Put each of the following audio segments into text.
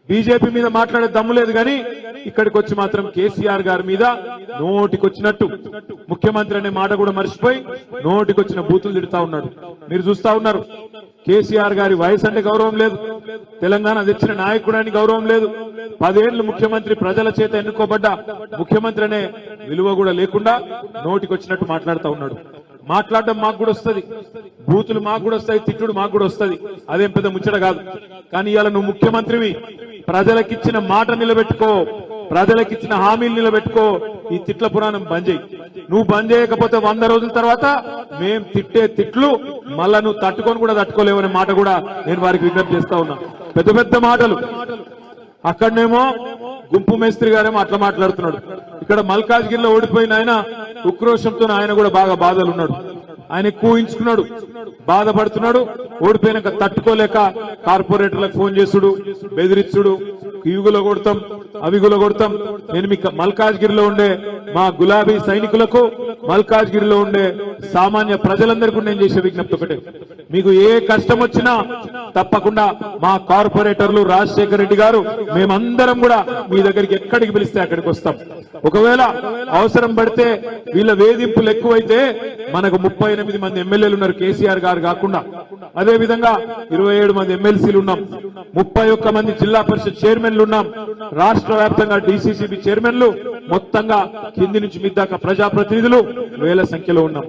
BJP మీద మాట్లాడే దమ్ము లేదు కానీ ఇక్కడికి వచ్చి మాత్రం కేసీఆర్ గారి మీద నోటికొచ్చినట్టు ముఖ్యమంత్రి అనే మాట కూడా మర్చిపోయి నోటికొచ్చిన బూతులు తిడతా ఉన్నాడు. మీరు చూస్తా ఉన్నారు. కేసీఆర్ గారి వయసు అంటే గౌరవం లేదు, తెలంగాణ తెచ్చిన నాయకుడానికి గౌరవం లేదు, 10 ఏళ్లు ముఖ్యమంత్రి ప్రజల చేత ఎన్నుకోబడ్డ ముఖ్యమంత్రి అనే విలువ కూడా లేకుండా నోటికొచ్చినట్టు మాట్లాడుతూ ఉన్నాడు. మాట్లాడడం మాకు కూడా వస్తుంది, బూతులు మాకు కూడా వస్తాయి, తిట్టుడు మాకు కూడా వస్తుంది, అదేం పెద్ద ముచ్చట కాదు. కానీ ఇవాళ నువ్వు ముఖ్యమంత్రివి, ప్రజలకిచ్చిన మాట నిలబెట్టుకో, ప్రజలకిచ్చిన హామీలు నిలబెట్టుకో. ఈ తిట్ల పురాణం బంద్ చేయి. నువ్వు బంద్ చేయకపోతే 100 రోజుల తర్వాత మేం తిట్టే తిట్లు మళ్ళా నువ్వు తట్టుకొని కూడా తట్టుకోలేవనే మాట కూడా నేను వారికి విజ్ఞప్తి చేస్తా ఉన్నా. పెద్ద పెద్ద మాటలు. అక్కడనేమో గుంపు మేస్త్రి గారేమో అట్లా మాట్లాడుతున్నాడు. ఇక్కడ మల్కాజ్గిరిలో ఓడిపోయిన ఆయన ఉక్రోషంతో ఆయన కూడా బాగా బాధలు ఉన్నాడు. ఆయన ఎక్కువ ఊహించుకున్నాడు, బాధపడుతున్నాడు. ఓడిపోయినాక తట్టుకోలేక కార్పొరేటర్లకు ఫోన్ చేసుడు, బెదిరించుడు, ఇవిగులో కొడతాం అవిగులో కొడతాం. నేను మీకు మల్కాజ్గిరిలో ఉండే మా గులాబీ సైనికులకు, మల్కాజ్గిరిలో ఉండే సామాన్య ప్రజలందరికీ నేను చేసే విజ్ఞప్తి ఒకటే, మీకు ఏ కష్టం వచ్చినా తప్పకుండా మా కార్పొరేటర్లు రాజశేఖర రెడ్డి గారు మేమందరం కూడా మీ దగ్గరికి ఎక్కడికి పిలిస్తే అక్కడికి వస్తాం. ఒకవేళ అవసరం పడితే వీళ్ళ వేధింపులు ఎక్కువైతే మనకు 38 మంది ఎమ్మెల్యేలు ఉన్నారు కేసీఆర్ గారు కాకుండా. అదే విధంగా 27 మంది ఎమ్మెల్సీలు ఉన్నాం, 31 మంది జిల్లా పరిషత్ చైర్మన్లు ఉన్నాం, రాష్ట్ర వ్యాప్తంగా డీసీసీబీ చైర్మన్లు, మొత్తంగా కింది నుంచి మీ దాకా ప్రజాప్రతినిధులు వేల సంఖ్యలో ఉన్నాం.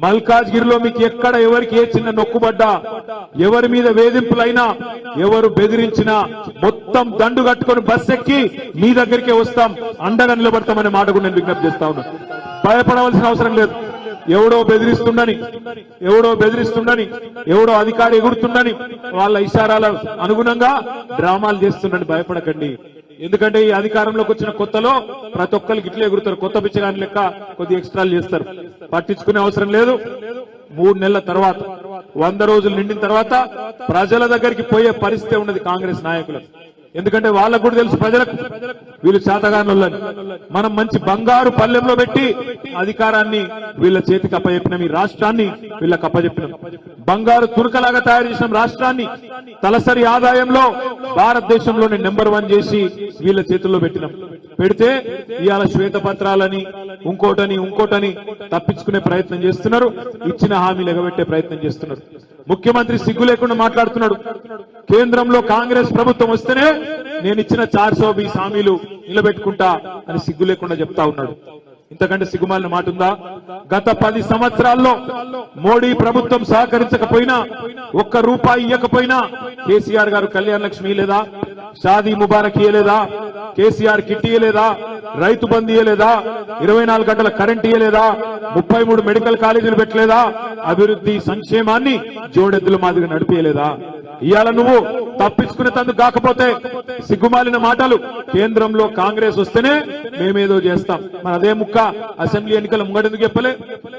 మల్కాజ్గిరిలో మీకు ఎక్కడ ఎవరికి ఏ చిన్న నొక్కుబడ్డా, ఎవరి మీద వేధింపులైనా, ఎవరు బెదిరించినా మొత్తం దండు కట్టుకొని బస్ ఎక్కి మీ దగ్గరికే వస్తాం, అండగా నిలబడతామనే మాట కూడా నేను విజ్ఞప్తి చేస్తా ఉన్నా. భయపడవలసిన అవసరం లేదు. ఎవడో బెదిరిస్తుండని, ఎవడో అధికారి ఎగురుతుండని వాళ్ళ ఇషారాల అనుగుణంగా డ్రామాలు చేస్తుండని భయపడకండి. ఎందుకంటే ఈ అధికారంలోకి వచ్చిన కొత్తలో ప్రతి ఒక్కరికి ఇట్లే ఎగురుతారు, కొత్త పిచ్చగాని లెక్క కొద్ది ఎక్స్ట్రాలు చేస్తారు. పట్టించుకునే అవసరం లేదు. 3 నెలల తర్వాత 100 రోజులు నిండిన తర్వాత ప్రజల దగ్గరికి పోయే పరిస్థితి ఉన్నది కాంగ్రెస్ నాయకులకు. ఎందుకంటే వాళ్ళకు కూడా తెలుసు ప్రజలకు వీళ్ళు చేతగానులని. మనం మంచి బంగారు పల్లెంలో పెట్టి అధికారాన్ని వీళ్ళ చేతికి అప్పచెప్పినాం, ఈ రాష్ట్రాన్ని వీళ్ళకి అప్పచెప్పినాం. బంగారు తురకలాగా తయారు చేసిన రాష్ట్రాన్ని తలసరి ఆదాయంలో భారతదేశంలోనే నెంబర్ 1 చేసి వీళ్ళ చేతుల్లో పెట్టినాం. పెడితే ఇవాళ శ్వేతపత్రాలని ఇంకోటని తప్పించుకునే ప్రయత్నం చేస్తున్నారు, ఇచ్చిన హామీలు ఎగబెట్టే ప్రయత్నం చేస్తున్నారు. ముఖ్యమంత్రి సిగ్గు లేకుండా మాట్లాడుతున్నాడు. కేంద్రంలో కాంగ్రెస్ ప్రభుత్వం వస్తేనే నేను ఇచ్చిన 420 హామీలు నిలబెట్టుకుంటా అని సిగ్గు లేకుండా చెప్తా ఉన్నాడు. ఇంతకంటే సిగ్గుమాలిన మాట ఉందా? గత 10 సంవత్సరాల్లో మోడీ ప్రభుత్వం సహకరించకపోయినా, ₹1 ఇవ్వకపోయినా కేసీఆర్ గారు కళ్యాణ లక్ష్మి ఇయ్యలేదా, షాదీ ముబారక్ ఇయ్యలేదా, కేసీఆర్ కిట్ ఇయ్యలేదా, రైతు బంధు ఇయ్యలేదా, 24 గంటల కరెంట్ ఇయ్యలేదా, 33 మెడికల్ కాలేజీలు పెట్టలేదా, అభివృద్ధి సంక్షేమాన్ని జోడెద్దుల మాదిరిగా నడిపియలేదా? ఇవాళ నువ్వు తప్పించుకునే తందుకు కాకపోతే సిగ్గుమాలిన మాటలు. కేంద్రంలో కాంగ్రెస్ వస్తేనే మేమేదో చేస్తాం, మరి అదే ముక్క అసెంబ్లీ ఎన్నికల ముంగడెందుకు చెప్పలే?